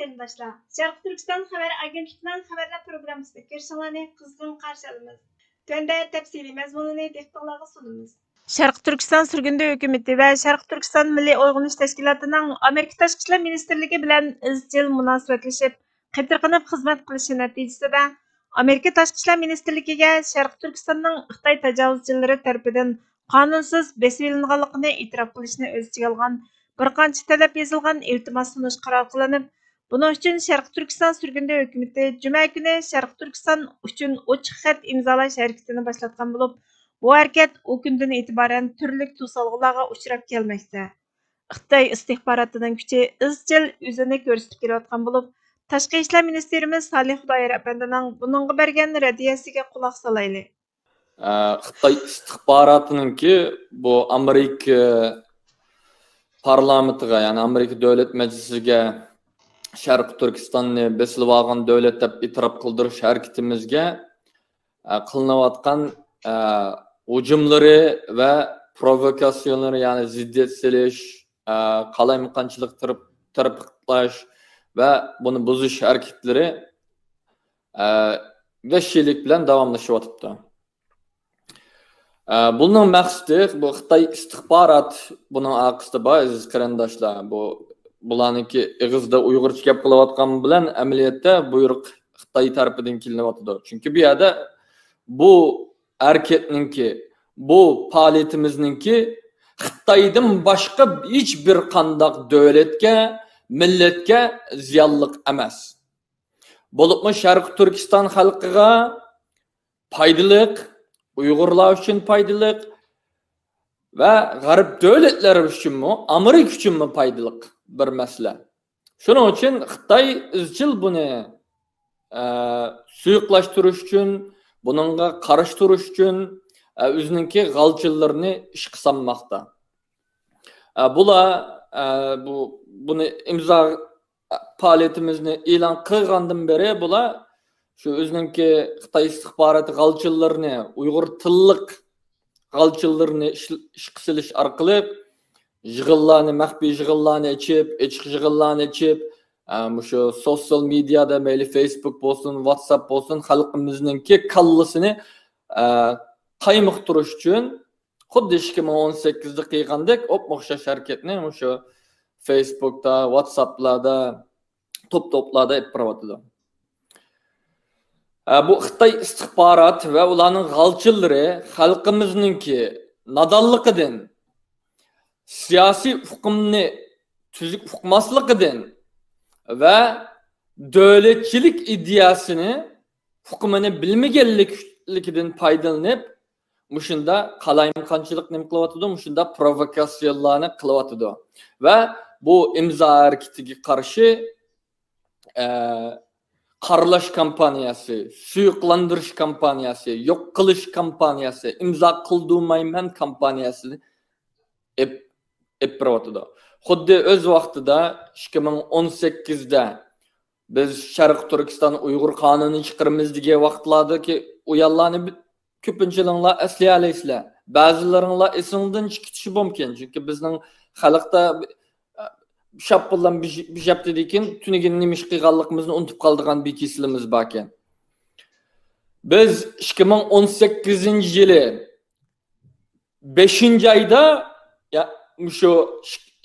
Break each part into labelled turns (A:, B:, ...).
A: qarindoshlar, Sharq Turkiston xabar agentligining xabarlar programmasida ko'rishinglarni qizg'in qarshi olamiz. Tunda tafsiliy mazmunini dehqonlarga sunamiz. Sharq Turkiston surgunda hukumati va Sharq Turkiston Milliy Uyg'unish tashkilotining Amerika Tashqi ishlar ministrligi bilan izchil munosabatlashib, qatirqinib xizmat qilishi natijasida Amerika Tashqi ishlar ministrligiga Sharq Turkistonning Xitoy tajovuzchilari tomonidan qonunsiz besib ilinganligini e'tirof qilishni o'z ichiga olgan bir qancha talab yozilgan iltimos sunish qaror qilinib, buning uchun Sharq Turkiston surgunda hukumati juma kuni Sharq Turkiston uchun ochiq xat imzolash harakatini boshlatgan bo'lib, bu harakat o kundan e'tiboran turli to'solg'ularga uchrab kelmoqda. Xitoy istihbarotining kuchi izchil o'zini ko'rsatib kelayotgan bo'lib, Tashqi ishlar ministerimiz Salih Xudoyer apandining buningga bergan radiyasiga quloq solayli.
B: Xitoy istihbarotininki bu Amerika parlamentiga, ya'ni Amerika Davlat Majlisiga Sharq Turkistonni besilib olgan davlat deb e'tirof qildirish harakatimizga qilinayotgan hujumlari va provokatsiyonlari, ya'ni ziddiyat selish, qalaymiqanchilik tarqatlash va buni buzish harakatlari vahshiylik bilan davomlashyapti. Bunun maqsadi bu Xitoy istihbarot buning aqsida bor aziz qarindoshlar. Bularniki ig'izda Uyg'urcha gap qilayotgan bilan amaliyotda buyruq Xitoy tarafidan kelinyapti. Chunki bu yerda bu harakatninki, bu faoliyatimizningki Xitoydan boshqa hech bir qanday davlatga, millatga ziyonliq emas. Bo'libmi Sharq Turkiston xalqiga foydali, Uyg'urlar uchun foydali va g'arb davlatlari uchunmi, Amerika uchunmi foydali bir masala. Shuning uchun Xitoy izchil buni suyuqlashtirish uchun, buningga qarshi turish uchun o'zininki g'alchillarini ish qilmoqda. Bular buni imzo faoliyatimizni e'lon qilgandan beri bular shu o'zininki Xitoy istihboroti g'alchillarini, Uyg'ur tillik g'alchillarini ish qilish orqali yig'inlarni, maxfiy yig'inlarni ichib, ichiq yig'inlarni ichib, shu sosyal mediada, mayli Facebook bo'lsin, WhatsApp bo'lsin, xalqimizninki kallasini qaymoqtirish uchun xuddi 2018da qilgandek o'xshash harakatni shu Facebookda, WhatsApplarda, to'plarda olib boryapti. Bu Xitoy istihborot va ularning g'alchillari xalqimizninki nodonligidan, siyosiy huquqni tuzuk uqmasligidan va davlatchilik ideyasini, hukumini bilmaganligidan foydalanib, mushunda qalaymiqanchilik nima qilyapti, mushunda provokatsiyalarni qilyapti va bu imzo harakatiga qarshi qaralash kampaniyasi, suyuqlantirish kampaniyasi, yo'q qilish kampaniyasi, imzo qildirmayman kampaniyasini eppiryapti. Xuddi o'z vaqtida 2018da biz Sharq Turkiston Uyg'ur qonunini chiqaramiz degan vaqtlardagi uyallarni ko'pinchalar eslay olasizlar. Ba'zilaringlar esingdan chiqishi mumkin, chunki bizning xalqda shapillan bishapdikin tunigan nima ish qilganligimizni unutib qoldigan bir kesilimiz bor ekan. Biz 2018-yili 5-oyda shu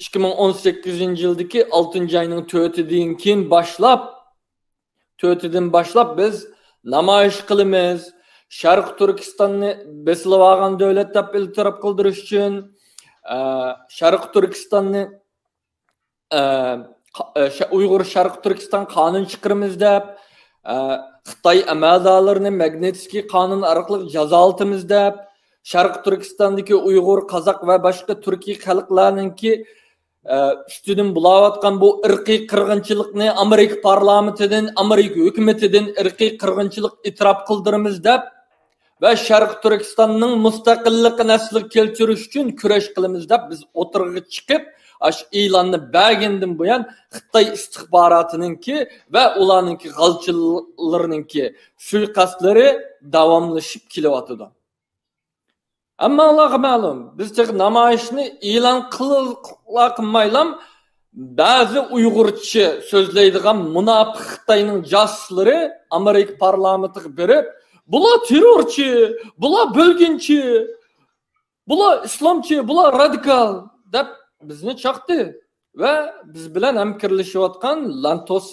B: 2018-yildagi 6-oyning 4-idan keyin boshlab biz namoyish qilamiz. Sharq Turkistonni besilib olgan davlat deb e'tirof qildirish uchun Sharq Turkistonni Uyg'ur Sharq Turkiston qonun chiqaramiz deb, Xitoy amaldorlarini Magnitskiy qonun orqali jazolatimiz deb, Sharq Turkistondagi Uyg'ur, Qozoq va boshqa turkiy xalqlarningki ustidan bulayotgan bu irqiy qirg'inchilikni Amerika parlamentidan, Amerika hukumatidan irqiy qirg'inchilik e'tirof qildiramiz deb va Sharq Turkistonning mustaqilligini asliga keltirish uchun kurash qilamiz deb biz o'tirg'iga chiqib, e'lonni bergandan buyon Xitoy istihborotininki va ularninki g'alchilarininki suiqasdlari davomlashib kelyapti. Ammo Allohga ma'lum, biz namoyishni e'lon qilmaylam bazı Uygurça sözleydiğen münafık Xitayning jasuslari Amerika parlamentiga berib, bular terrorchi, bular bölgünchi, bular islomchi, bular radikal deb bizni chaqdi va biz bilan hamkorlashayotgan Lantos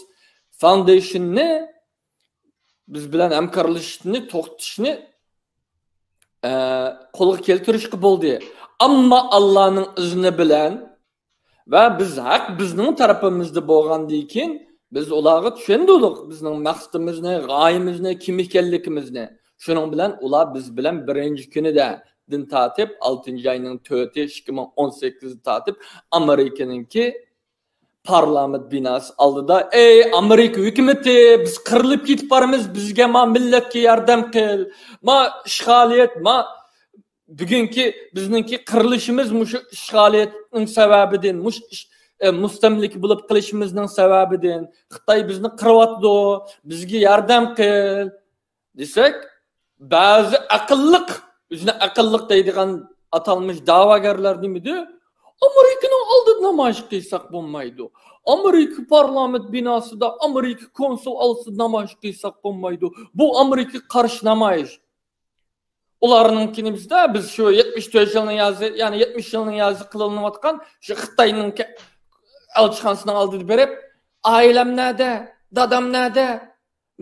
B: Foundation'ni biz bilan hamkorlashishni to'xtatishni qo'lga keltirishga bo'ldi. Ammo Allohning izni bilan va biz haq bizning tarafimizda bo'lgandan keyin biz ularga tushundik bizning maqsadimizni, g'oyamizni, kim ekanligimizni. Shuning bilan ular biz bilan birinchi kunida din tatib 6-oyning 4-i 2018 tatib Amerikaninki parlament binosi oldida ey Amerika hukumati biz qirilib ketib boramiz, bizga ma millatga yordam qil. Ma ishg'oliyat, ma bugungi bizningki qirilishimiz mushu ishg'oliyatning sababidan, mush mustamlik bo'lib qilishimizning sababidan Xitoy bizni qiryapti, bizga yordam qil desak, ba'zi aqlliq, o'zini aqlliq deydigan atalmış da'vogarlar nimidi? Amerika'nın oldida namoyish qilsak bo'lmaydi. Amerika parlament binosida Amerika konsul oldida namoyish qilsak bo'lmaydi. Bu Amerika qarshi namoyish. Ularninkini bizda biz shu 74 yilning yozi, ya'ni 70 yilning yozi qilinayotgan shu Xitoyning elchixonasining oldida berib, oilam nada, dadam nada,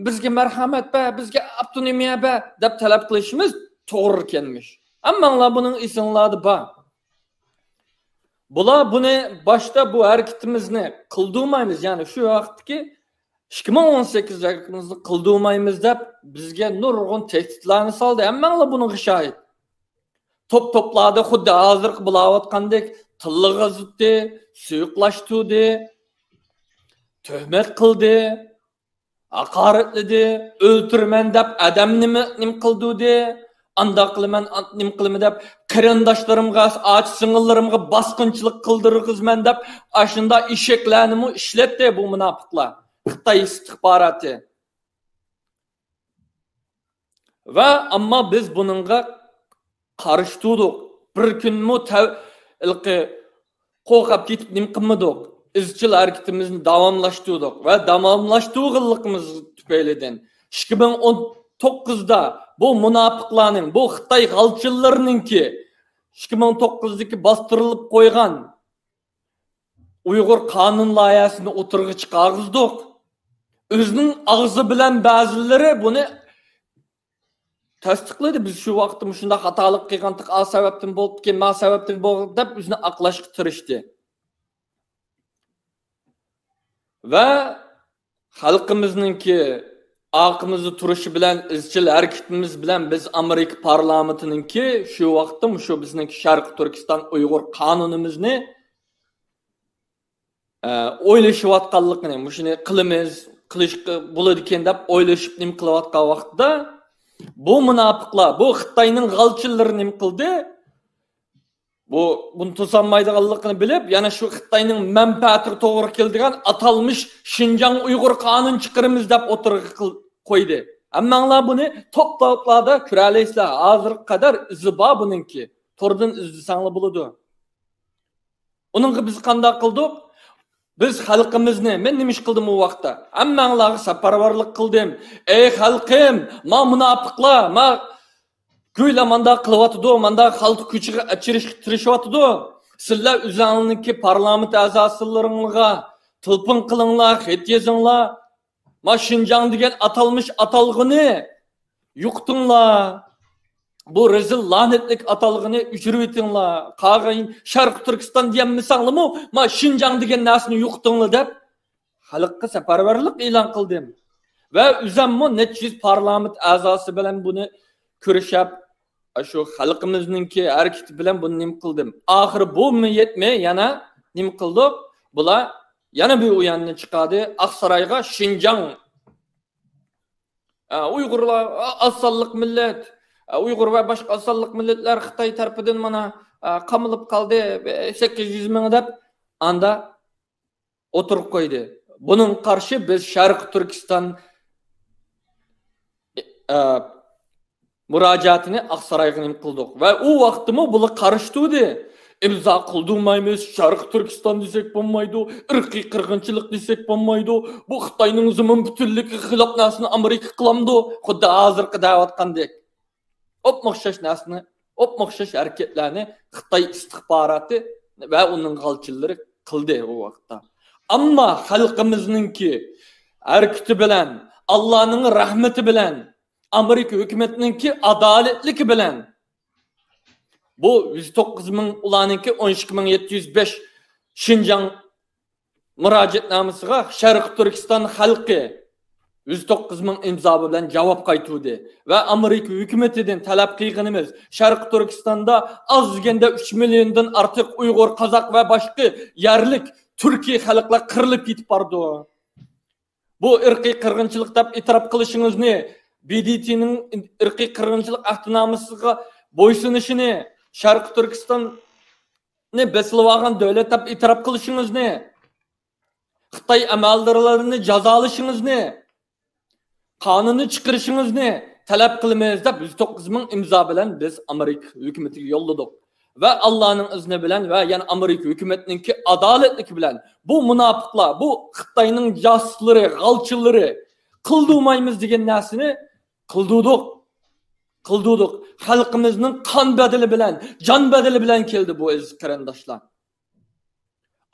B: bizga marhamat ba, bizga avtonomiya ba deb talab qilishimiz to'g'ri ekanmish. Ammo buning esinladi ba. Bular buni boshda bu harakatimizni qildirmaymiz, ya'ni shu vaqtki 2018 harakatimizni qildirmaymiz deb bizga nurg'un tahdidlarni soldi. Hammalar buning shohid. To'plarda xuddi hozir bo'layotgandek tillig'i zutdi, suyuqlashtirdi, tuhmat qildi, haqoratladi, o'ltirman deb odamni nim qildi. Anda qilman, nim qilman deb qarindoshlarimga, och singillarimga bosqinchilik qildirg'izman deb ashunda eshaklarni ishlatdi bu munofiqlar. Xitoy istixboroti. Va ammo biz buningga qarshi turdik. Bir kunmi qo'rqib ketib nim qilmadik. Izchil harakatimizni davomlashtirdik va davomlashtirganligimiz tufaylidan 2019da bu munofiqlarning, bu Xitoy g'alchilarininki 2009dagi bostirilib qo'ygan Uyg'ur qonun loyihasini o'tirg'i chiqarg'izdik. O'zining og'zi bilan ba'zilari buni tasdiqladi. Biz shu vaqtda shunda xatolik qilgandik, a sababdan bo'ldi, ma sababdan bo'ldi deb o'zini aqlashga tirishdi. Va xalqimizningki aqimizni turishi bilan, izchil harakatimiz bilan biz Amerika parlamentininki shu vaqtda shu bizning Sharq Turkiston Uyg'ur qonunimizni o'ylashayotganligini, shuni qilamiz, qilish bo'ladi ekan deb o'ylashib nim qilayotgan vaqtda bu munofiqlar, bu Xitoyning g'alchilari nim qildi. Bunu to'solmaydiganligini bilib, yana shu Xitoyning manfaatiga to'g'ri keladigan atalmış Xinjiang Uyg'ur qonun chiqaramiz deb o'tirg'i qo'ydi. Hammanglar buni to'plarda ko'ralaysizlar. Hozirga qadar izi bor buningki. Tordan izlasanglar bo'ladi. Uningga biz qanday qildik? Biz xalqimizni, men nima ish qildim u vaqtda? Hammanglarga safarbarlik qildim. Ey xalqim, ma munofiqlar, ma Güyle manda kılıvatıdı, manda halk küçüğü tirişivatıdı. Sizler üzerindeki parlament azasılarınıza tılpın kılınlar, xet yazınlar. Ma Şinjan degen atalmış atalgını yuqtunlar. Bu rezil lanetlik atalgını üçürüp etinlar. Qağayın Şarkı Türkistan diyen misallı mı? Ma Şinjan degen nasını yuqtunlar dep halkka seferberlik ilan kıldım. Ve üzerinde netçiz parlament azası bilen bunu körüşüp şu xalqimizningki harakati bilan buni nim qildim. Oxiri bu yetmay yana nim qildik. Bular yana bir o'yinni chiqadi. Aqsaroyga Xinjiang Uyg'urlar asalliq millat, Uyg'ur va boshqa asalliq millatlar Xitoy tarafidan mana qamilib qoldi 800 ming deb anda o'tirib qo'ydi. Buning qarshi biz Sharq Turkiston müracaatini Aqsaroyga nim qildik va u vaqtimi bular qarshi turdi. imzo qildirmaymiz, Sharq Turkiston desek bo'lmaydi, irqiy qirg'inchilik desek bo'lmaydi. Bu Xitoyning zimin butunligi xilof narsani Amerika qilamdi. Xuddi hozirgi da'vatqandek. O'xshash narsani, o'xshash harakatlarni Xitoy istixboroti va uning g'alchilari qildi u vaqtda. Ammo xalqimizninki harakati bilan, Allohning rahmati bilan, Amerika hukumatiningki adolatligi bilan bu 109 ming ularninki 12705 Şinjan murojaatnomasiga Sharq Turkiston xalqi 109 ming imzo bilan javob qaytardi va Amerika hukumatidan talab qilganimiz Sharq Turkistonda az deganda 3 milliondan ortiq Uyg'ur, Qozoq va boshqa yerlik Turkiy xalqlar qirilib ketib bordi. Bu irqiy qirg'inchilik deb e'tirof qilishingizni, BDTning irqiy qirg'inchilik ahdnomasiga bo'ysunishini, Sharq Turkistonni besilib olgan davlat deb e'tirof qilishingizni, Xitoy amaldorlarini jazolashingizni, qonunni chiqarishingizni talab qilamiz deb 109 ming imzo bilan biz Amerika hukumatiga yo'lladik. Va Allohning izni bilan va yana Amerika hukumatininki adolatligi bilan bu munofiqlar, bu Xitoyning jasuslari, g'alchilari qildirmaymiz degan narsani qildirdik. Xalqimizning qon badali bilan, jon badali bilan keldi bu aziz qarindoshlar.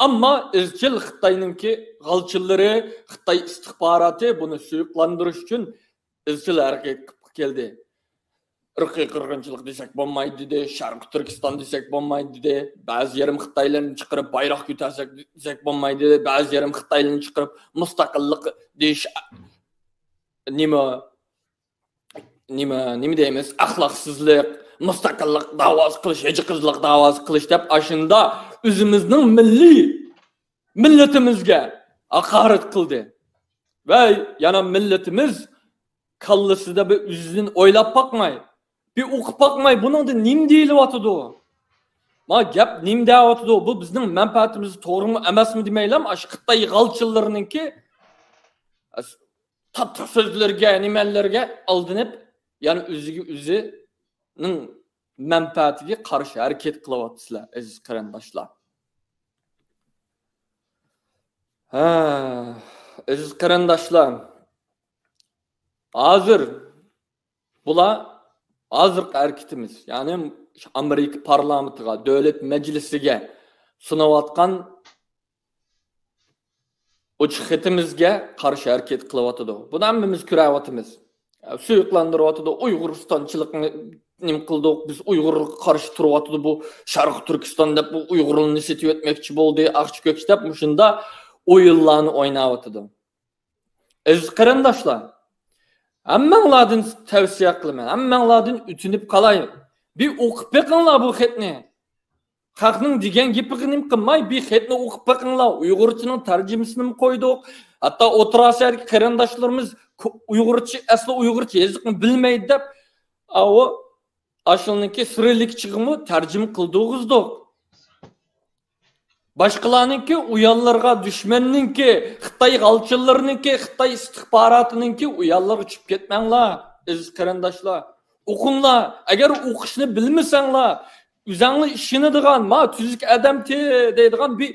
B: Ammo izchil Xitoyninki g'alchillari, Xitoy istixboroti buni suyuqlantirish uchun izchil harakat qilib keldi. Irqiy qirg'inchilik desak bo'lmaydi dedi, Sharq Turkiston desak bo'lmaydi dedi, ba'zi yerim Xitoylarni chiqarib bayroq ko'tarsak desak bo'lmaydi dedi, ba'zi yerim Xitoylarni chiqarib mustaqillik deyish nima deymiz, axloqsizlik, mustaqillik da'vosi qilish, hechqizlik da'vosi qilish deb ashunda o'zimizning millatimizga haqorat qildi. Va yana millatimiz kallasida bir o'zidan o'ylab boqmay, bir o'qib boqmay buningda nima deyilyotidi? Ma gap nima deyotidi? Bu bizning manfaatimiz to'g'rimi emasmi demaylam, ash Xitoy g'alchillarininki tatlı so'zlarga, nimalarga aldinib, yani o'zining manfaatiga qarshi harakat qilyapsizlar, aziz qarindoshlar. Aziz qarindoshlar, hozirgi harakatimiz, ya'ni Amerika parlamentiga, davlat majlisiga sunayotgan uçxitimizga qarshi harakat qilyotdi. Buni hammamiz ko'ryapmiz. Suyuqlantiryapti, Uyg'uristonchilikni nim qildik, biz Uyg'urga qarshi turyapti, bu Sharq Turkiston deb bu Uyg'urlarni setib etmoqchi bo'ldi, aqchi ko'kchi deb shunda o'yinlarni o'ynayapti. Aziz qarindoshlar, hammanglardan tavsiya qilaman, hammanglardan o'tinib qolayim. Bir o'qib beqinglar bu xatni. Xalqning degan gapini qilmay, bir xatni o'qib beqinglar. Uyg'urchaning tarjimasini qo'ydik. Hatto o'tirasaydik qarindoshlarimiz Uyg'urcha, asli Uyg'urcha yoziqni bilmaydi deb, ashulniki sirlik chiqimi tarjima qildirdik. Başqalarınki uyanlarga düşmanninki, Xitoy g'alchilarininki, Xitoy istixborotininki uyanlarga tushib ketmanglar, aziz qarindoshlar. O'qinglar. Agar o'qishni bilmasanglar, o'zingni ishini degan, ma tuzuk odamti deydigan bir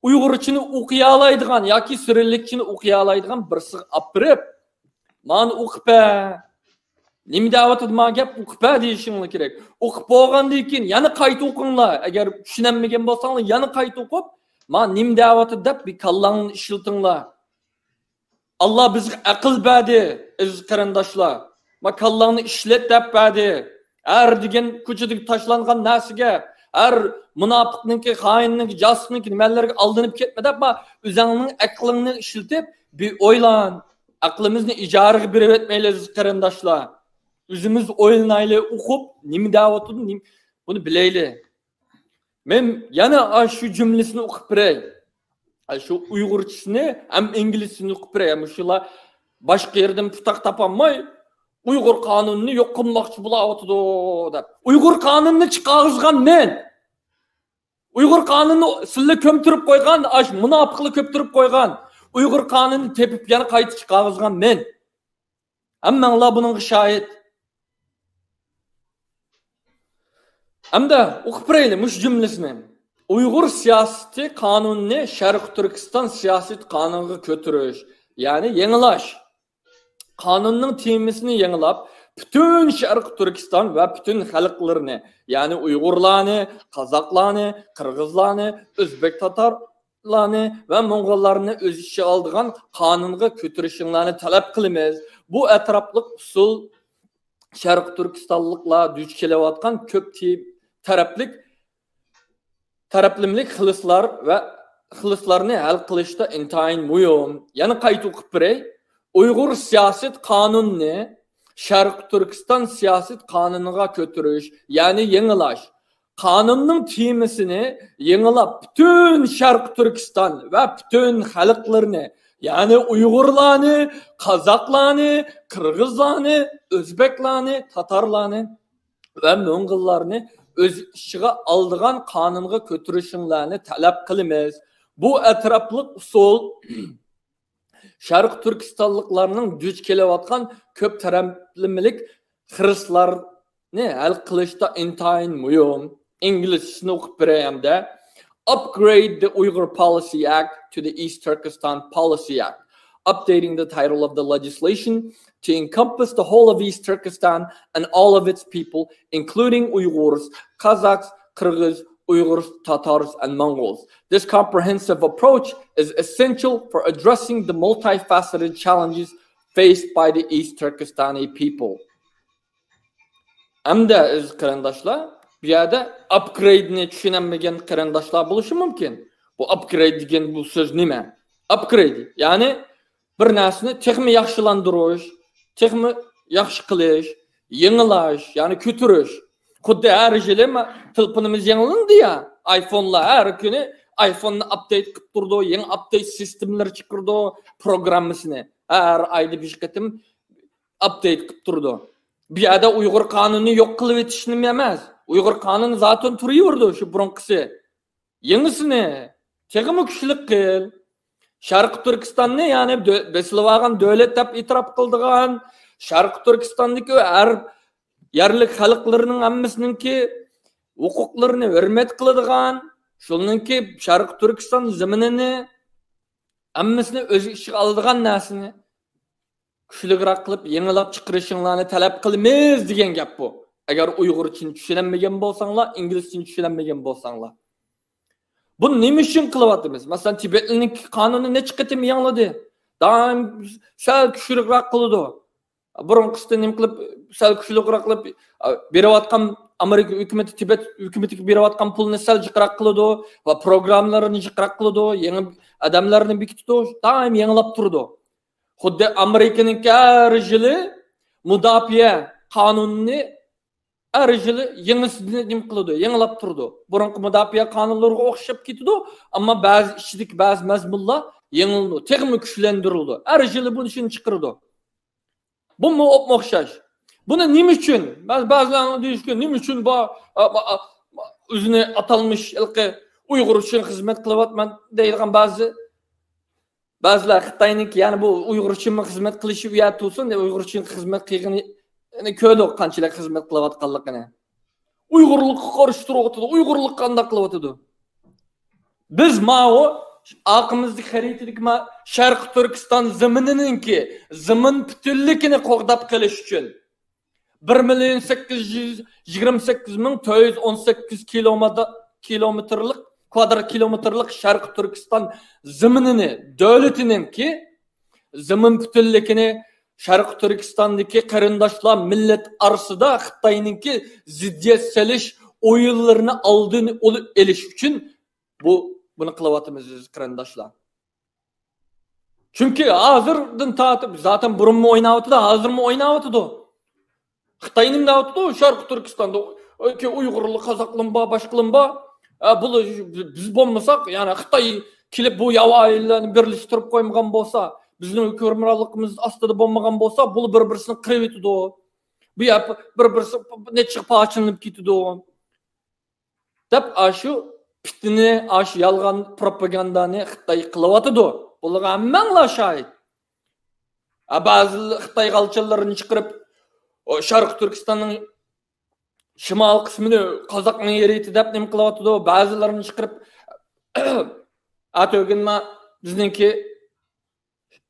B: Uyg'urchani o'qiy oladigan yoki sirlikchini o'qiy oladigan birisi olib, "Mani o'qib nima deyapti ma gap o'qib deyishinglar kerak. O'qib bo'lgandan keyin yana qayta o'qinglar. Agar tushunmagan bo'lsanglar yana qayta o'qib, "Ma nima deyapti" deb bir kallangni ishlatinglar. Alloh bizga aql berdi, aziz qarindoshlar. Ma kallangni ishlat deb berdi. Har degan ko'chada tashlangan narsaga, har munofiqniki, xoinninki, josusniki nimalarga aldanib ketma deb, ma o'zingning aqlingni ishlatib bir o'ylan. Aqlimizni ijaraga berib etmaylik, aziz qarindoshlar. O'zimiz o'ylanaylik, o'qib, nima deyapti, buni bilaylik. Men yana shu jumlasini o'qib beray. Shu Uyg'urchasini ham inglizchasini o'qib beray. Shular boshqa yerdan putoq topolmay, Uyg'ur qonunini yo'q qilmoqchi bo'lyapti deb. Uyg'ur qonunini chiqargan men. Uyg'ur qonunini sizlar ko'mtirib qo'ygan, munofiqlar ko'ptirib qo'ygan. Uyg'ur qonunini tepib yana qayta chiqargan men. Hammanglar buningga shohid. Hamda o'qib beraylik mush jumlasini. Uyg'ur siyosati qonunini Sharq Turkiston siyosat qonuniga ko'tirish, ya'ni yangilash. Qonunning temasini yangilab, bütün Sharq Turkiston va bütün xalqlarni, ya'ni Uyg'urlarni, Qozoqlarni, Qirg'izlarni, O'zbek Tatarlarni va Mo'ng'ollarni o'z ichiga oldigan qonunga ko'tirishinglarni talab qilamiz. Bu atrofliq usul Sharq Turkistonliklar duch kelayotgan ko'p taraflimlik xilislar va xilislarni hal qilishda intayin muhim. Yana qayta o'qib beray. Uyg'ur siyosat qonunini Sharq Turkiston siyosat qonuniga ko'tirish, ya'ni yangilash. Qonunning temasini yangilab, bütün Sharq Turkiston va bütün xalqlarni, ya'ni Uyg'urlarni, Qozoqlarni, Qirg'izlarni, O'zbeklarni, Tatarlarni va Mo'ng'ollarni o'z ichiga oldigan qonunga ko'tirishinglarni talab qilamiz. Bu atrofliq usul Sharq Turkistonliklarning duch kelayotgan ko'p taraflimilik xiristlarni hal qilishda intayin muhim. İngilizcesini o'qib berayamda. Upgrade the Uyghur Policy Act to the East Turkestan Policy Act, updating the title of the legislation to encompass the whole of East Turkestan and all of its people, including Uyghurs, Kazakhs, Kyrgyz, Uyghurs, Tatars, and Mongols. This comprehensive approach is essential for addressing the multifaceted challenges faced by the East Turkestani people. Hamda öz qarindoshlar, bu yerda upgrade'ni tushunmagan qarindoshlar bo'lishi mumkin. Bu upgrade degan bu so'z nima? Upgrade, ya'ni bir narsani texmi yaxshilantirish, texmi yaxshi qilish, yangilash, ya'ni ko'tirish. Xuddi har yili telefonimiz yangilandi ya, iPhone'lar har kuni iPhone'ni update qilib turdi, yangi update sistemlar chiqirdi, programmasini har oyda 5 qatim update qilib turdi. Bu yerda Uyg'ur qonunini yo'q qilib etishni emas. Uyg'ur qonuni zaten turaverdi shu burunqisi. Yangisini texmi kuchli qil. Sharq Turkistonni, ya'ni besilib olgan davlat deb e'tirof qildigan Sharq Turkistondagi har yerlik xalqlarning hammasininki huquqlarini hurmat qiladigan, shuningki Sharq Turkiston zaminini hammasini o'z ichiga oladigan narsani kuchliroq qilib yangilab chiqarishinglarni talab qilamiz degan gap bu. Agar Uyg'urchani tushunmagan bo'lsanglar, inglizchani tushunmagan bo'lsanglar. Bunu nima uchun qilyapmiz? Masalan, Tibetning qonuni necha qatim yangladi. Doim sal kuchliroq qildi. Burunqisida nima qilib sal kuchliroq qilib berayotgan Amerika hukumati Tibet hukumatiga berayotgan pulni sal jiqroq qildi va programmalarini jiqroq qildi, yangi odamlarni bekitdi, doim yangilab turdi. Xuddi Amerikaning har yili mudofaa qonunini har yili yangisini nima qildi, yangilab turdi. Burunqi mudofaa qonunlariga o'xshab ketdi, ammo ba'zi ichidagi ba'zi mazmunlar yangildi, texmi kuchlantirildi. Har yili buni shuni chiqirdi. Bu mu o'xshash? Buni nima uchun? Ba'zilar deyishgan, nima uchun bu o'zini atalmış ilqi Uyg'ur uchun xizmat qilyapman deydigan ba'zilar Xitoyning, ya'ni bu Uyg'ur uchun xizmat qilishi uyat bo'lsin, Uyg'ur uchun xizmat qilgani ko'rdi qanchalar xizmat qilayotganligini. Uyg'urlikqa qarshi turyapti, Uyg'urlik qanday qilyapti? Biz ma'o aqimizdagi xaritadagi Sharq Turkiston zamininki zamin butunligini qo'g'dab qilish uchun 1,828,418 kilometrlik kvadrat kilometrlik Sharq Turkiston zaminini davlatininki zamin butunligini Sharq Turkistondagi qarindoshlar millat orasida Xitoyninki ziddiyat solish o'yinlarini oldini olib elish uchun bunu qilyapmiz qarindoshlar. Chunki hozirdan tortib zaten burunmi o'ynayotdi, hozirmi o'ynayotdi. Xitoyning davlati Sharq Turkistonda Uyg'urlar, Qozoqlar, boshqalar biz bo'lmasak, ya'ni Xitoy kelib bu yavoylarni birlashtirib qo'ymagan bo'lsa, bizning hukmronligimiz ostida bo'lmagan bo'lsa, bu bir-birini qirib etdi. Bu bir-birisi necha parchalanib ketdi. Deb shu fitni, yolg'on propagandani Xitoy qilyotdi. Bularga hammanglar shohid. Ba'zi Xitoy g'alchalarini chiqarib Sharq Turkistonning Şimal kısmını Kazak'ın yeriyeti dep nim kılavatdı. Bazılarını çıkırıp atögünme bizninki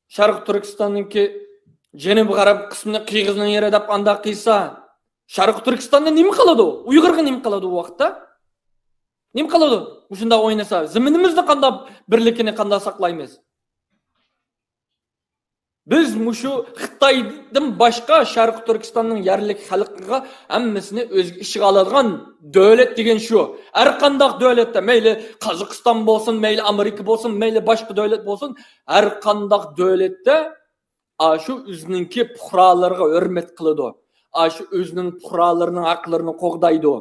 B: Şarkı Türkistan'ınki Cenab-ı Garab kısmını Kıyğız'ın yeri dep anda kıysa Şarkı Türkistan'da nimi kaladı o? Uygurga nimi kaladı o vaqtda? Nimi kaladı? Uşunda oynasa, ziminimizde kanda birlikini kanda saklaymiz. Biz muşu Xitaydan başka Şarkı Türkistan'ın yerlik halkıga hammasini o'z ishiga oladigan davlat degan shu. Har qanday davlatda, mayli Qozog'iston bo'lsin, mayli Amerika bo'lsin, mayli boshqa davlat bo'lsin, har qanday davlatda shu o'zininki fuqarolariga hurmat qiladi. Shu o'zining fuqarolarining haqlarini qo'g'daydi.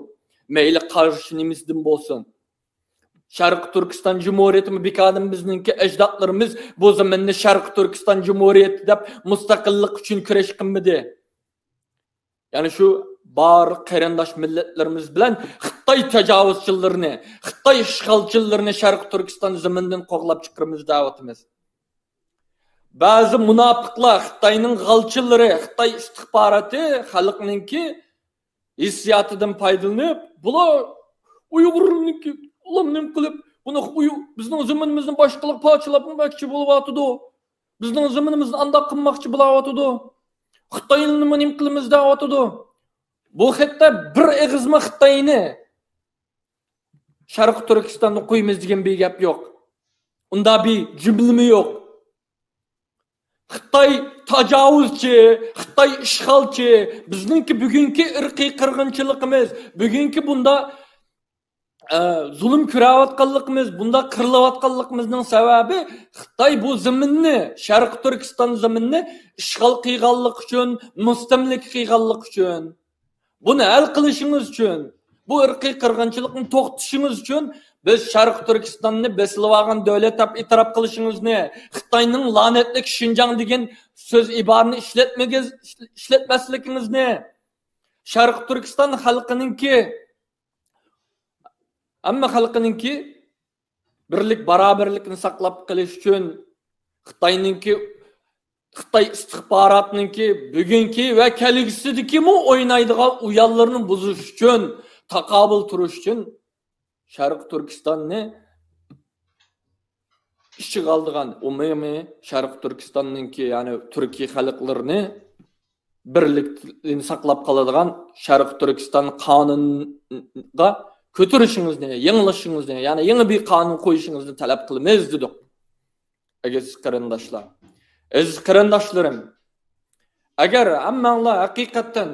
B: Mayli qarshi nimisidan bo'lsin. Şarkı Türkistan Cumhuriyeti bekadim bizninki ecdatlarımız bu zamanni Şarkı Türkistan Cumhuriyeti dep mustaqillik üçün küreş qilmadi. Yani şu bar qarindosh millatlarimiz bilan Xitoy tajovuzchilarini, Xitoy ishg'olchilarini Şarkı Türkistan zamindan qo'g'lab chiqiramiz da'vatimiz. Ba'zi munofiqlar Xitoyning g'alchilari, Xitoy istixboroti xalqninki hissiyotidan foydalanib, bular Uyg'urniki ulan nim qilib buni bizning zaminimizni boshqalar parchalabmoqchi bo'lyapti. Bizning zaminimizni anda qilmoqchi bo'lyapti. Xitoyni nim qilamiz deyapti. Bu hatto bir eg'izma Xitoyni Sharq Turkistonda qo'ymiz degan bir gap yo'q. Unda bir jumlami yo'q. Xitoy tajovuzchi, Xitoy ishg'olchi, bizningki bugungi irqiy qirg'inchiligimiz, bugungi bunda zulüm küravatqanligimiz, bunda qirilayotganligimizning sababi Xitoy bu zaminni, Sharq Turkiston zaminni ishg'ol qilganlik uchun, mustamlik qilganlik uchun, buni hal qilishingiz uchun, bu irqiy qirg'inchilikni to'xtatishingiz uchun biz Sharq Turkistonni besilib olgan davlat deb e'tirof qilishingizni, Xitoyning la'natli Xinjiang degan so'z iborani ishlatmasligingizni, Sharq Turkiston xalqininki Amma xalqininki birlik barobarlikni saqlab qilish uchun Xitoy istixborotninki bugungi va kelgusidagi o'ynaydigan uyallarni buzish uchun, taqobil turish uchun Sharq Turkistonni ichiga oldigan umumiy Sharq Turkistonninki, ya'ni Turkiy xalqlarini birlikni saqlab qoladigan Sharq Turkiston qonuniga kötürüşünüzni, yanılışınızni, yani yeni bir kanun koyuşunuzni talep kılmaz dedik. Aziz qarindoshlar. Aziz qarindoshlarım. Agar hammalar haqiqatan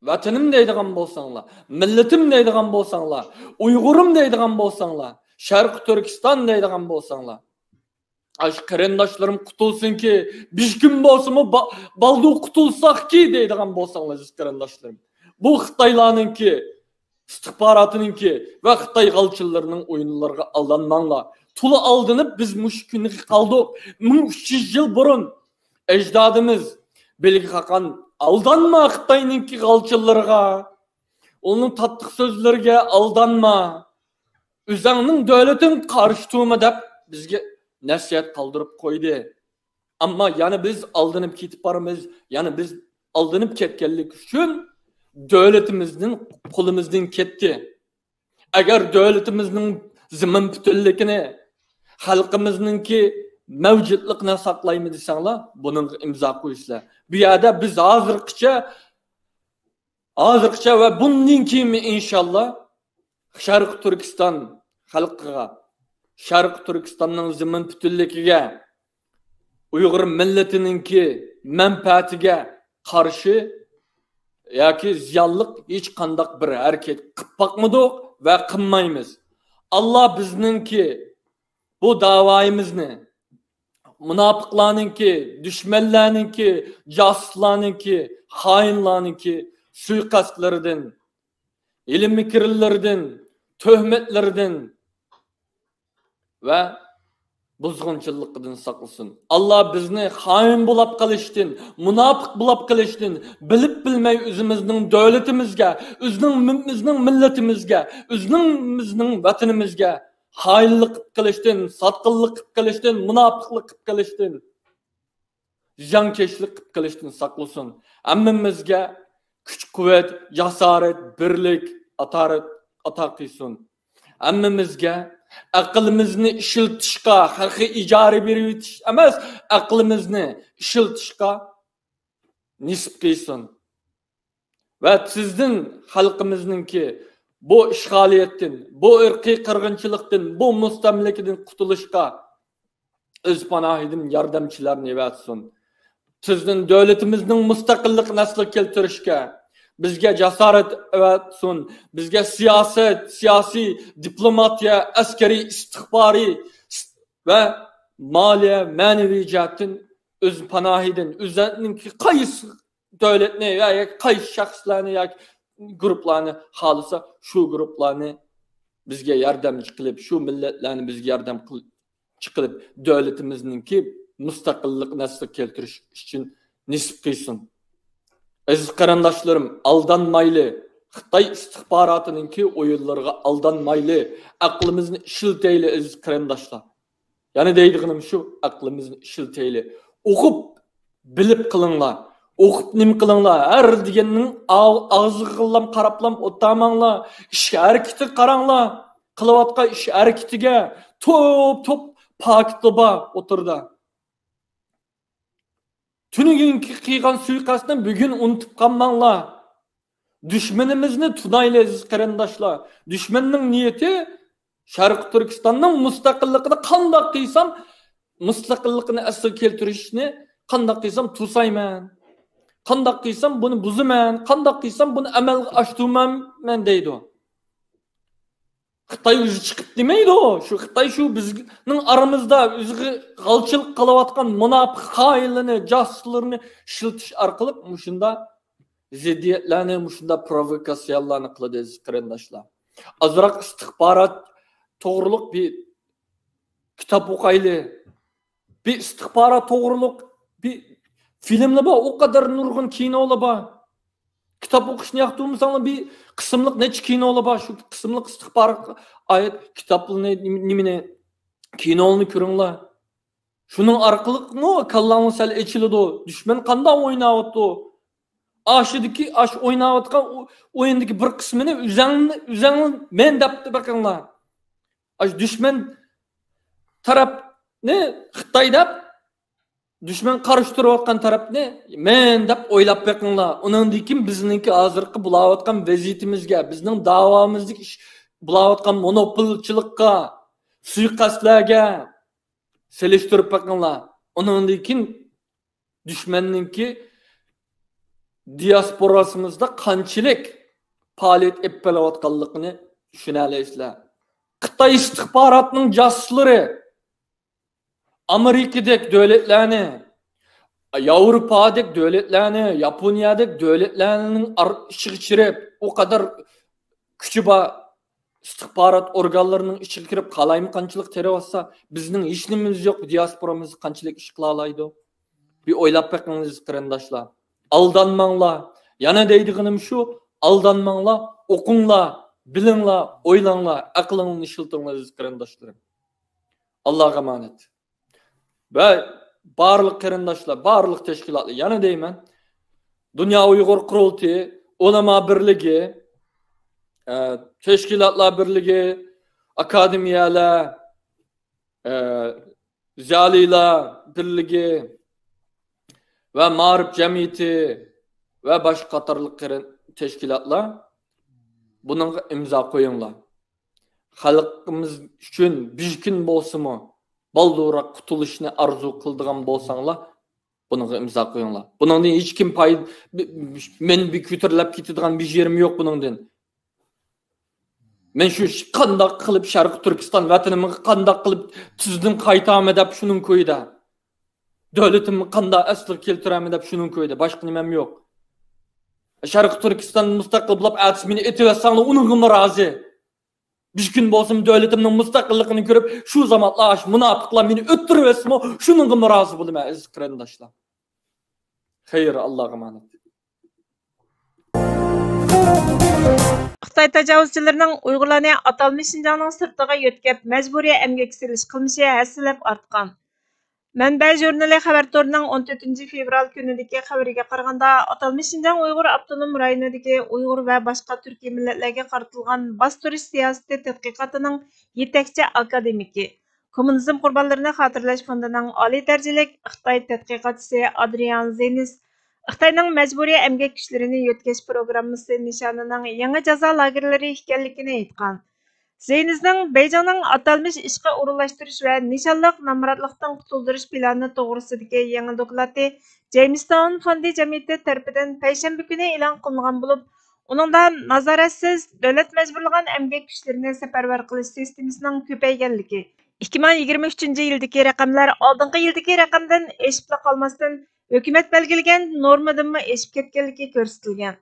B: vatanim deydigan bo'lsanglar, millatim deydigan bo'lsanglar, Uyg'urim deydigan bo'lsanglar, Sharq Turkiston deydigan bo'lsanglar, ash qarindoshlarim qutulsinki, bir kun bo'lsa-mu baldu qutulsaqki deydigan bo'lsanglar, aziz qarindoshlarim. Bu Xitoylarninki istihbaratınınki ve Xitoy g'alchilarining o'yinlariga aldanmanglar. Tuli aldınıp biz mush kunga qoldik. 1300 yil burun ajdodimiz belgi qaqan aldanma Xitoyninki g'alchilariga. Onun tatliq so'zlariga aldanma. O'zingning davlating qarshi turma deb bizga nasihat qoldirib qo'ydi. Ammo yana biz aldanib ketib boramiz, yana biz aldanib ketganlik uchun devletimizin qo'limizdan ketdi. Agar devletimizning zimin butunligini, xalqimizninki mavjudligini saqlaymiz desanglar, buning imzo qo'yishlar. Bu yerda biz hozirgacha va bundan keyin inshaalloh Sharq Turkiston xalqiga, Sharq Turkistonning zimin butunligiga, Uyg'ur millatininki manfaatiga qarshi yoki ziyonliq hech qanday bir harakat qilib boqmadik va qilmaymiz. Alloh bizningki bu da'voyimizni munofiqlarninki, dushmanlarninki, josuslarninki, xoinlarninki suiqastlaridan, ilmiy kirlardan, tuhmatlardan va buzg'unchilikdan saqlasin. Allah bizni xoin bo'lib qilishdan, munofiq bo'lib qilishdan, bilib bilmay o'zimizning davlatimizga, o'zimizning millatimizga, o'zimizning vatanimizga xoinlik qilishdan, sotqinlik qilishdan, munofiqlik qilishdan, ziyonkashlik qilishdan saqlasin. Hammamizga kuch-quvvat, jasorat, birlik, ata qilsin. Hammamizga aqlimizni ishiltishga, haqiqiy ijara berib o'tish emas, aqlimizni ishiltishga nisb qilsin. Va sizning xalqimizningki bu ishg'oliyatdan, bu irqiy qirg'inchilikdan, bu mustamlakadan qutulishga o'z panohidan yordamchilarni evatsin. Sizning davlatimizning mustaqillik nasli keltirishga bizga jasorat evatsin. Bizga siyosat, siyosiy, diplomatiya, askariy, istixboriy va moliya, ma'naviy jihatdan o'z panohidan, o'zininki qaysi davlatni yoki qaysi shaxslarni yoki guruhlarni xohlasa, shu guruhlarni bizga yordamchi qilib, shu millatlarni bizga yordam qilib, davlatimizningki mustaqillik nasli keltirish uchun nisb qilsin. Aziz qarindoshlarim, aldanmayli. Xitoy istixborotininki o'yinlariga aldanmayli. Aqlimizni ishiltayli aziz qarindoshlar. Yana deydiganim shu, aqlimizni ishiltayli. O'qib, bilib qilinglar. O'qib nim qilinglar. Har deganning og'ziga qarablam o'tamanglar. Ish harakati qaranglar. Qilayotgan ish harakatiga top pakitba o'tirdi. Tününkü qiyğan suiqasdan bugün unutib qalmanglar. Düşmanimizni tunayli aziz qarindoshlar. Düşmanning niyati Sharq Turkistonning mustaqilligini qanday qilsam, mustaqilligini asl keltirishni qanday qilsam tusayman. Qanday qilsam buni buzaman, qanday qilsam buni amalga oshirmayman deydi. Xitoy o'zi chiqib demaydi o. Shu Xitoy shu bizning aramizda o'ziga g'alchilik qilayotgan munofiq xoinlarni, josuslarni ishiltish orqali mushunda ziddiyatlarni, mushunda provokatsiyalarni qiladi aziz qarindoshlar. Azroq istixborot to'g'riliq bir kitob o'qayli. Bir istixborot to'g'riliq bir filmlar bor, o kadar nurg'un kinolar bor. Kitap o'qishni yoqtirmasanglar bir qismliq necha kinolar bor, shu qismliq istixborot oyat kitoblarni nimani kinoni ko'ringlar. Shuning orqali kallangiz sal echiladi. Dushman qanday o'ynayapti? Ashidiki o'ynayotgan o'yindagi bir qismini o'zingni men deb bakinglar. Dushman tarafni Xitoy deb düşman qarıştırayotgan tarafni men deb o'ylab beqinglar. Undan keyin bizningki hozirgi bulayotgan vaziyatimizga, bizning davomimizga bulayotgan monopolchilikka, suiqasdlarga selishtirib beqinglar. Undan keyin düşmanningki diasporasimizda qanchalik faoliyat epilayotganligini tushunalaysizlar. Xitoy istixborotining jasuslari Amerika'daki devletlerini, Avrupa'daki devletlerini, Japonya'daki devletlerinin içi geçirip, o kadar küçük istihbarat organlarının içi girip kalayım kançılık tere olsa, bizning hiç nimimiz yok, diasporamız kançılık iş kılalaydı. Bir oylap bakınız qarindoshlar. Aldanmanglar. Yana deydiğim şu, aldanmanglar, okunglar, bilinglar, oylanglar, aqlingni ishiltinglar qarindoshlar. Allohga emanet. Ve barlık qarindoshlar, barlık teşkilatlar, yana deyman, Dünya Uyg'ur Qurultiyi, Ulama Birligi, Teşkilatlar Birligi, akademiyalar, ziyolilar birligi ve Ma'rif Cemiyeti ve başka qatorliq teşkilatlar bununla imza qo'yinglar. Xalqimiz uchun bizkin bo'lsinmi? Baldırak qutulishni arzu qildigan bo'lsanglar, bunga imzo qo'yinglar. Bundan hech kim men bir ko'tarilib ketadigan bir yerim yo'q bundan. Men shu qanday qilib Sharq Turkiston vatanimga qanday qilib tuzdim qaytaman deb shuning ko'yda. Davlatimni qanday asl keltiraman deb shuning ko'yda. Boshqa nimam yo'q. Sharq Turkiston mustaqil bo'lib atmini etiversanglar, uningga rozi. Bir gün bolsam devletimning mustaqilligini ko'rib, shu zamonlar munofiqlar meni o'ttiribsizmi? Shuningga rozi bo'laman aziz qarindoshlar. Xayr, Allohga emanet.
A: Xitoy tajovuzchilarining Uyg'urlarni atalmish Şinjanning sirtiga yo'tkab majburiy emgak silish qilmishi hassilab ortgan. Mənbə jurnali xəbər torining 14 fevral kunidagi xəbəriga qaraganda, atalmış Şinjan Uyg'ur avtonom rayonidagi Uyg'ur va boshqa turkiy millatlarga qaratilgan bostirish siyosati tadqiqotining yetakchi akademiki, Kommunizm qurbonlarini xotirlash fondining oliy darajalik Xitoy tadqiqotchisi Adrian Zenis Xitoyning majburiy emgak kuchlarini yo'tkash programmasi nishonining yangi jazo lagerlari ekanligini aytgan. Zeynizning Beyjingning atalmış ishga o'rinlashtirish va nishonliq nomrodlikdan qutuldirish plani to'g'risidagi yangi doklati Jamestown fondi jamiyati tarafidan payshanba kuni e'lon qilingan bo'lib, uningda nazoratsiz davlat majburlagan emgak kuchlarini safarbar qilish sistemasining ko'payganligi, 2023 yildagi raqamlar oldingi yildagi raqamdan eshib qolmasdan hukumat belgilagan normadanmi eshib ketganligi ko'rsatilgan.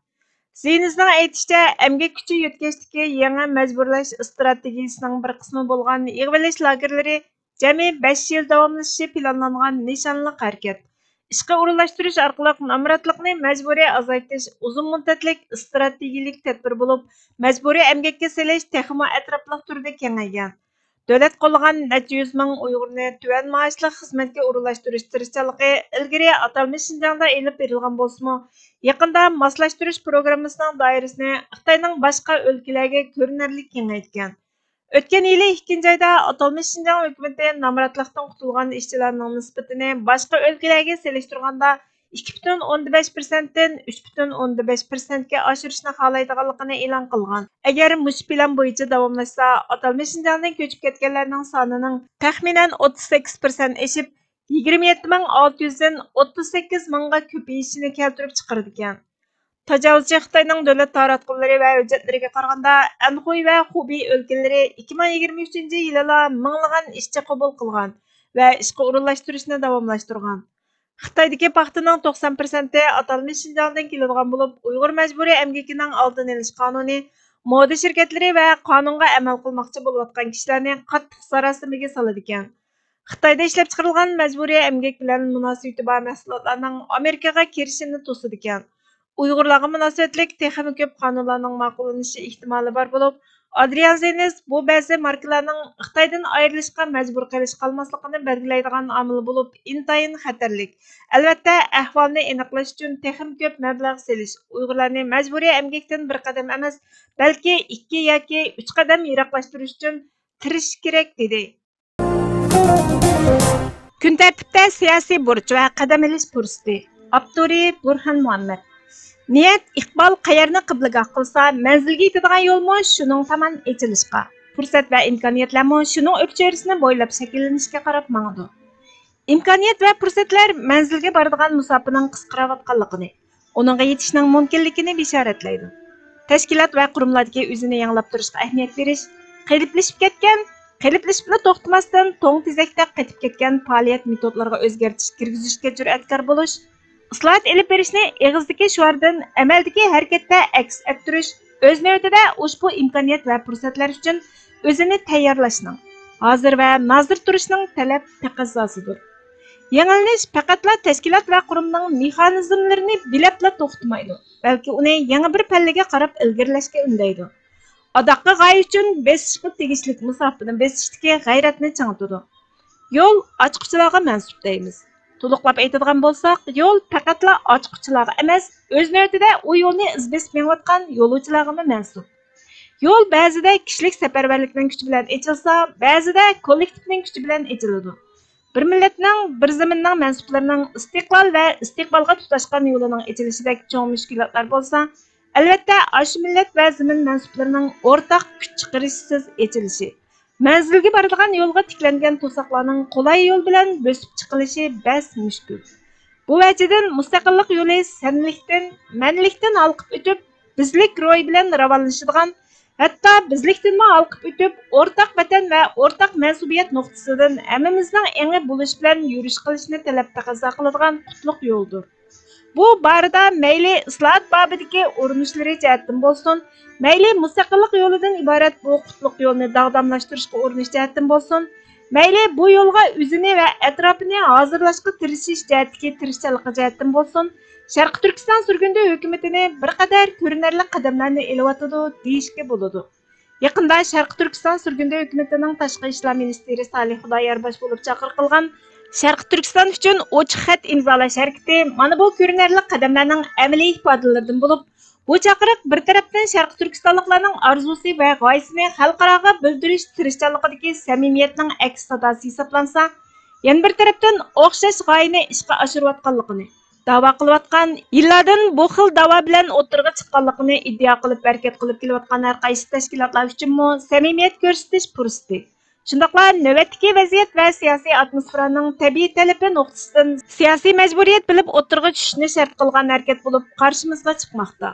A: Zeynizning aytishicha, emgak kuchi yo'tkashdagi yangi majburlash strategiyasining bir qismi bo'lgan yig'ilish lagerlari jami 5 yil davomlashishi planlangan nishonliq harakat. Ishga o'rinlashtirish orqali nomrodlikni majburiy azaytish uzun muddatlik strategiyalik tadbir bo'lib, majburiy emgakka selish texmo atrofli turda kengaygan. Davlat qo'llagan necha yuz ming Uyg'urni tuvan maoshli xizmatga o'rinlashtirish tirishchanligi ilgari atalmış Şinjanda elib berilgan bo'lsa-mu, yaqinda moslashtirish programmasining doirasini Xitoyning boshqa o'lkalarga ko'rinarli kengaytgan. O'tgan yili 2-oyda atalmış Şinjan hukumati nomrodlikdan qutulgan ishchilarning nisbatini boshqa o'lkalarga selishtirganda 2,5% dan 3,5% ga oshirishni xohlaydiganligini e'lon qilgan. Agar mush plan bo'yicha davomlashsa, atalmış Şinjandan ko'chib ketganlarning sonining taxminan 38% eshib, 27,600 dan 38,000 ga ko'payishini keltirib chiqardi ekan. Tajovuzchi Xitoyning davlat taratqullari va hujjatlariga qaraganda, Anhui va Hubei o'lkalari 2023-yilda minglagan ishchi qabul qilgan va ishga o'rinlashtirishni davomlashtirgan. Xitoydagi paxtaning 90% atalmış Şinjandan keladigan bo'lib, Uyg'ur majburiy emgakining oldini olish qonuni, moda shirkatlari va qonunga amal qilmoqchi bo'layotgan kishilarni qattiq sarosimaga soladi ekan. Xitoyda ishlab chiqarilgan majburiy emgak bilan munosabati bor mahsulotlarning Amerikaga kirishini to'sadi ekan. Uyg'urlarga munosabatlik texnik ko'p qonunlarning ma'qullanishi ehtimoli bor bo'lib, Adrian Zenis bu ba'zi markalarning Xitoydan ayrilishga majbur qilish qolmasligini belgilaydigan omil bo'lib, intayin xatarlik. Albatta, ahvolni aniqlash uchun texnik ko'p mablag' selish, Uyg'urlarni majburiy emgakdan bir qadam emas, balki 2 yoki 3 qadam yiroqlashtirish uchun tirish kerak dedi. Kun tartibda siyosiy burch va qadam olish fursati. Abduri Burhan Muhammad. Niyat iqbol qayerni qiblagoh qilsa, manzilga yetadigan yo'lmi shuning tomon echilishga, fursat va imkoniyatlarmi shuning o'pchorisini bo'ylab shakllanishga qarab mangdi. Imkoniyat va fursatlar manzilga boradigan musofaning qisqarayotganligini, uningga yetishning mumkinligini bishoratlaydi. Tashkilot va qurumlardagi o'zini yanglab turishga ahamiyat berish, qiliplashib ketgan, qiliplashib bilan to'xtamasdan to'ng tezakda qetib ketgan faoliyat metodlariga o'zgartish kirgizishga jur'atkor bo'lish, islohot elib berishni eg'izdagi shuardan amaldagi harakatda aks ettirish, o'z navbatida ushbu imkoniyat va fursatlar uchun o'zini tayyorlashning, hozir va nozir turishning talab taqozzosidir. Yangilanish faqatla tashkilot va qurumning mexanizmlarini bilabla to'xtamaydi, balki uni yangi bir pallaga qarab ilgarilashga undaydi. Adaqqa g'oya uchun besishga tegishli musofani besishdagi g'ayratni changitadi. Yo'l ochquchilarga mansub deymiz. To'liqlab aytadigan bo'lsak, yo'l faqatla ochquchilarga emas, o'z navbatida u yo'lni izbes mengayotgan yo'lovchilarga mansub. Yo'l ba'zida kishilik safarbarlikning kuchi bilan ochilsa, ba'zida kollektivning kuchi bilan ochiladi. Bir millatning, bir zaminning mansublarining istiqlol va istiqbolga tutashgan yo'lining ochilishidagi cho'ng mushkulotlar bo'lsa, albatta, ashu millat va zamin mansublarining o'rtaq kuch chiqarishsiz ochilishi, manzilga boradigan yo'lga tiklangan to'siqlarning qulay yo'l bilan bosib chiqilishi bas mushkul. Bu vajidan mustaqillik yo'li sanlikdan, manlikdan olqib o'tib, bizlik ro'y bilan ravonlashadigan, hatto bizlikdanmi olqib o'tib, o'rtaq vatan va o'rtaq mansubiyat nuqtasidan hammamizning engi bo'lish bilan yurish qilishni talab taqozo qiladigan qutlug' yo'ldir. Bu barida mayli islohot babidagi urinishlari jihatdan bo'lsin, mayli mustaqillik yo'lidan iborat bu qutlug' yo'lni dag'damlashtirishga urinish jihatdan bo'lsin, mayli bu yo'lga o'zini va atrofini hozirlashga tirishish jihatdagi tirishchanligi jihatdan bo'lsin, Sharq Turkiston surgundi hukumatini bir qadar ko'rinarli qadamlarni elayotidi deyishga bo'ladi. Yaqinda Sharq Turkiston surgundi hukumatining tashqi ishlar ministri Salih Xudoyorbosh bo'lib chaqiriq qilgan Sharq Turkiston uchun ochiq xat imzolash harakati mana bu ko'rinarli qadamlarning amaliy ifodalaridan bo'lib, bu chaqiriq bir tarafdan Sharq Turkistonliklarning orzusi va g'oyasini xalqaroga bildirish tirishchanligidagi samimiyatning aks sadosi hisoblansa, yana bir tarafdan o'xshash g'oyani ishga oshirayotganligini, da'vo qilayotgan, yillardan bu xil da'vo bilan o'tirg'a chiqqanligini iddia qilib harakat qilib kelayotgan har qaysi tashkilotlar uchunmi samimiyat ko'rsatish fursati. Shundaqla navbatdagi vaziyat va siyosiy atmosferaning tabiiy talabi nuqtasidan siyosiy majburiyat bilib o'tirg'a tushishni shart qilgan harakat bo'lib qarshimizga chiqmoqda.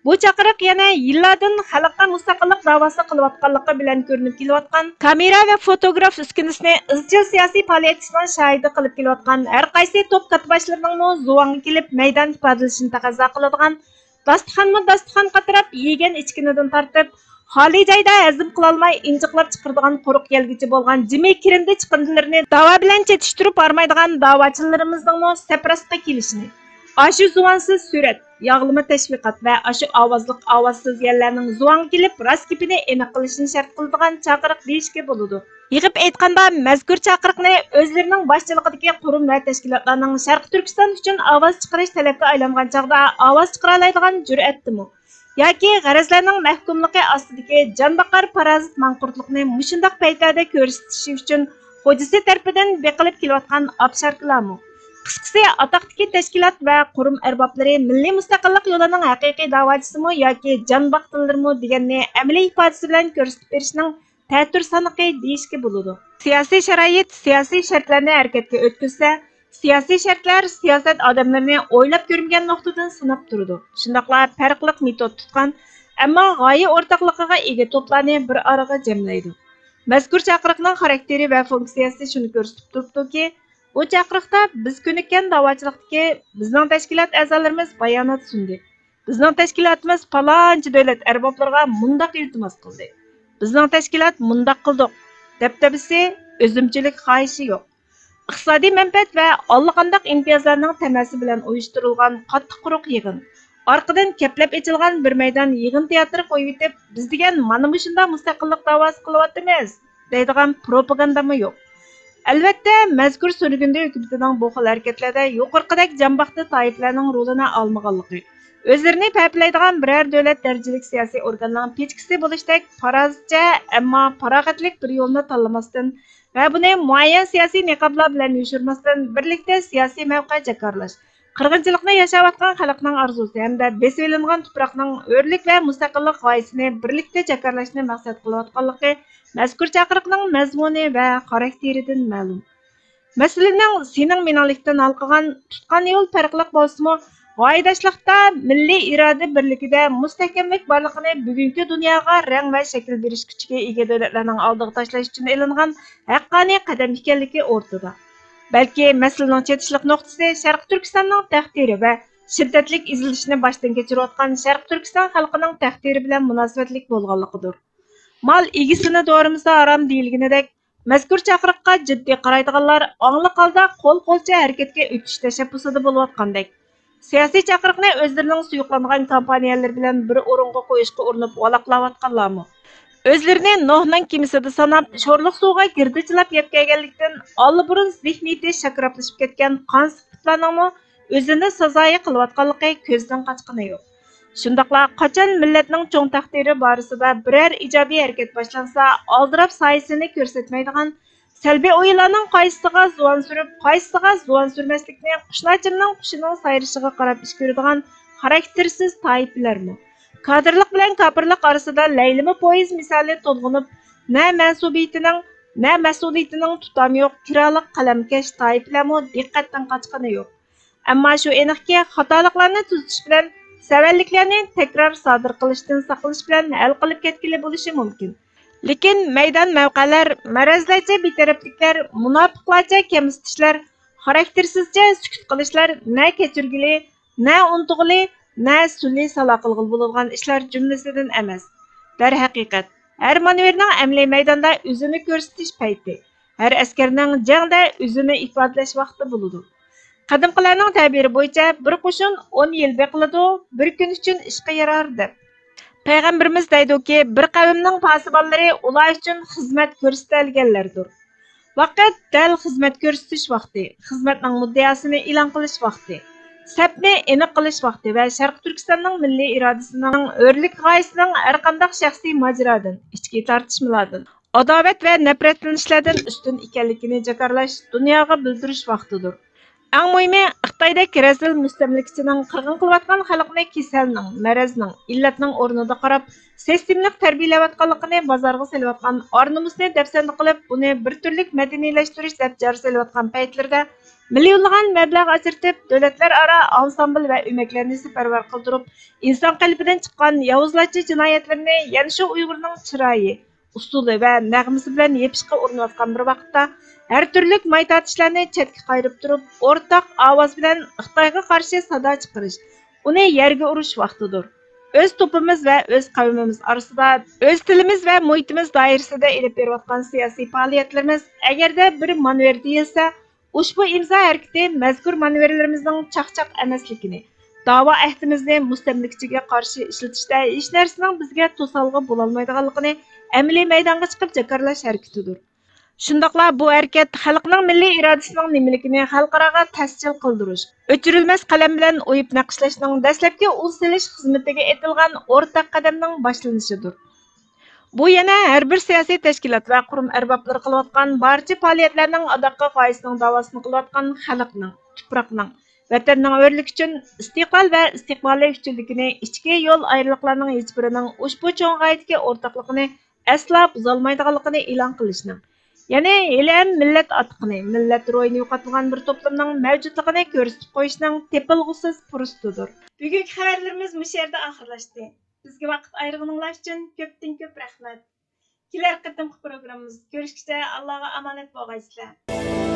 A: Bu chaqiriq yana yillardan xalqqa mustaqillik da'vosi qilayotganligi bilan ko'rinib kelayotgan kamera va fotograf uskunasini izchil siyosiy faoliyatning shohidi qilib kelayotgan har qaysi to'p qatnashchilarining zuvonga kelib maydon ifodalashini taqozo qiladigan dasturxon qatirab yegan ichkinidan tortib xoli joyda hazm qilolmay injiqlab chiqiradigan quruq yelgichi bo'lgan jimi kirindi chiqindilarini da'vo bilan chetishtirib bormaydigan da'vochilarimizning saprasqa kelishini, ashu zuvansiz surat, yog'lama tashviqot va ashu ovozsiz yerlarning zuvonga kelib rost gapini aniq qilishini shart qiladigan chaqiriq deyishga bo'ladi. Yig'ib aytganda, mazkur chaqiriqni o'zlarining boshchiligidagi qurum va tashkilotlarning Sharq Turkiston uchun ovoz chiqarish talabga aylangan chog'da ovoz chiqara oladigan jur'atdimi? Yoki g'arazlarning mahkumligi ostidagi jonbaqar parazit manqurtlikni mushundaq paytlarda ko'rsatishi uchun xo'jasi tarafidan beqilib kelayotgan obsharklarmi? Qisqasi, atoqdagi tashkilot va qurum arboblari milliy mustaqillik yo'lining haqiqiy da'vochisi yoki jonbaqtillarmi deganni amaliy ifodasi bilan ko'rsatib berishning ta'tir saniqi deyishga bo'ladi. Siyosiy sharoit siyosiy shartlarni harakatga o'tkazsa, siyosiy shartlar siyosat odamlarini o'ylab ko'rmagan nuqtadan sinab turadi. Shundaqla farqli metod tutgan, ammo g'oya o'rtoqligiga ega to'plarni bir araga jamlaydi. Mazkur chaqiriqning xarakteri va funksiyasi shuni ko'rsatib turibdiki, bu chaqiriqda biz ko'nikkan da'vochilikdagi bizning tashkilot a'zolarimiz bayonot sundi. Bizning tashkilotimiz falonchi davlat arboblariga mundaq iltimos qildi. Bizning tashkilot mundaq qildik. Dabdabisi, o'zimchilik xohishi yo'q. Iqtisodiy manfaat va allaqandoq imtiyozlarning tamasi bilan uyushtirilgan qattiq quruq yig'in. Orqadan kaplab ochilgan bir maydon yig'in teatri qo'yib etib, biz degan mana shunda mustaqillik da'vosi qilyapmiz deydigan propagandami yo'q. Albatta, mazkur surgunda hukumatining bu xil harakatlarda yuqorqidek jambaqti toiflarning rolini olmaganligi, o'zlarini payplaydigan biror davlat darajalik siyosiy organning pechkisi bo'lishdek farazcha, ammo farog'atlik bir yo'lni tanlamasdan va buni muayyan siyosiy niqoblar bilan yo'shirmasdan birlikda siyosiy mavqe jakarlash, qirg'inchilikni yashayotgan xalqning orzusi hamda besib olingan tuproqning o'rlik va mustaqillik g'oyasini birlikda jakarlashni maqsad qilayotganligi mazkur chaqiriqning mazmuni va xarakteridan ma'lum. Masalaning sening menolikdan halqagan tutgan yo'l farqli bo'lsa-mu, g'oyadashlikda milliy iroda birligida mustahkamlik borligini bugungi dunyoga rang va shakl berish kuchiga ega davlatlarning oldiga tashlash uchun elingan haqqoniy qadam ekanligi o'rtada. Balki masalaning chetishlik nuqtasi Sharq Turkistonning taqdiri va shiddatli izilishni boshdan kechirayotgan Sharq Turkiston xalqining taqdiri bilan munosabatlik bo'lganligidir. Mal egisini doğrumizda aram deyilganidek, mazkur chaqiriqqa jiddiy qaraydiganlar ongli holda qo'l-qo'lcha harakatga o'tish tashabbusida bo'layotgandek, siyosiy chaqiriqni o'zlarining suyuqlangan kompaniyalar bilan bir o'ringa qo'yishga urinib valaqlayotganlarmi? O'zlarini Nuhning kemisida sanab, sho'rliq suvga girdichlab yeb kelganlikdan olburun zihniyati shakraplashib ketgan qansiqlarning o'zini sazoyi qilayotganligi ko'zdan qochqani yo'q. Shundaqla qachon millatning cho'ng taqdiri borasida biror ijobiy harakat boshlansa, oldirab soyasini ko'rsatmaydigan, salbiy o'yinlarning qaysisiga zuvan surib, qaysisiga zuvan surmaslikni qushlarchining qushining sayrishiga qarab ish ko'radigan xaraktersiz toifalarmi? Kadrlik bilan kafirlik orasida laylimi poyiz misoli to'lg'inib, na mansubiyatining, na mas'uliyatining tutami yo'q kiraliq qalamkash toifalarmi diqqatdan qochqani yo'q. Ammo shu aniqki, xatoliklarni tuzatish bilan savalliklarni takror sodir qilishdan saqlanish bilan hal qilib ketgili bo'lishi mumkin. Lekin maydon mavqelar, marazlarcha betarafliklar, munofiqlarcha kamsitishlar, xaraktersizcha sukut qilishlar na kechirgili, na unutg'ili, na sulli salo qilg'il bo'ladigan ishlar jumlasidan emas. Darhaqiqat, har manevrning amaliy maydonda o'zini ko'rsatish payti, har askarning jangda o'zini ifodalash vaqti bo'ladi. Qadimqilarning ta'biri bo'yicha bir qo'shin 10 yil beqiladi, bir kun uchun ishga yarar deb. Payg'ambarimiz deydiki, bir qavmning posibonlari ular uchun xizmat ko'rsatilganlardir. Vaqt dal xizmat ko'rsatish vaqti, xizmatning muddəasını e'lon qilish vaqti, səpni aniq qilish vaqti va Sharq Turkistonning milliy irodasining o'rlik g'oyasining har qanday shaxsiy mojarodan, ichki tortishmalardan, adovat va nafratlanishlardan ustun ekanligini jakarlash, dunyoga bildirish vaqtidir. Eng muhimi, Xitoydek rezil mustamlikachining qirg'in qilayotgan xalqni kasalning, marazning, illatning o'rnida qarab, sistemlik tarbiyalayotganligini bozorga selayotgan, ornumusni dafsanda qilib, buni bir turlik madaniylashtirish deb jar selayotgan paytlarda millionlagan mablag' ajratib, davlatlararo ansambl va o'maklarni safarbar qildirib, inson qalbidan chiqqan yovuzlarcha jinoyatlarni yana shu Uyg'urning chiroyi, usuli va nag'masi bilan yepishga urinayotgan bir vaqtda her türlük maytatishlarni chetga qayirib turib, o'rtaq ovoz bilan Xitoyga qarshi sado chiqarish, uni yerga urish vaqtidir. O'z topimiz va o'z qavmimiz orasida, o'z tilimiz va muhitimiz doirasida elib berayotgan siyosiy faoliyatlarimiz agarda bir manver deyilsa, ushbu imzo harakati mazkur manverlarimizning chaqchaq emasligini, da'vo ahdimizni mustamlikachiga qarshi ishlatishda hech narsaning bizga to'salg'i bo'la olmaydiganligini amaliy maydonga chiqib jakarlash harakatidir. Shundaqla bu harakat xalqning milliy irodasining nimaligini xalqaroga tasjil qildirish, o'chirilmas qalam bilan o'yib naqshlashning dastlabki ul silish xizmatiga etilgan o'rtaq qadamning boshlanishidir. Bu yana har bir siyosiy tashkilot va qurum arboblari qilayotgan barcha faoliyatlarning adoqqa g'oyasining davosini qilayotgan xalqning, tuproqning, vatanning o'rligi uchun istiqlol va istiqbolli uchunligini, ichki yo'l ayriliqlarning hech birining ushbu cho'ng g'oyadagi o'rtaqligini aslo buzolmaydiganligini e'lon qilishning, ya'ni hali millat atiqini, millat ro'yini yo'qotmagan bir to'plamning mavjudligini ko'rsatib qo'yishning tepilg'usiz fursatidir. Bugungi xabarlarimiz bu yerda oxirlashdi. Bizga vaqt ayirganinglar uchun ko'pdan ko'p rahmat. Kelar qatimqi programmamiz ko'rishguncha Allohga omonat bo'lg'aysizlar.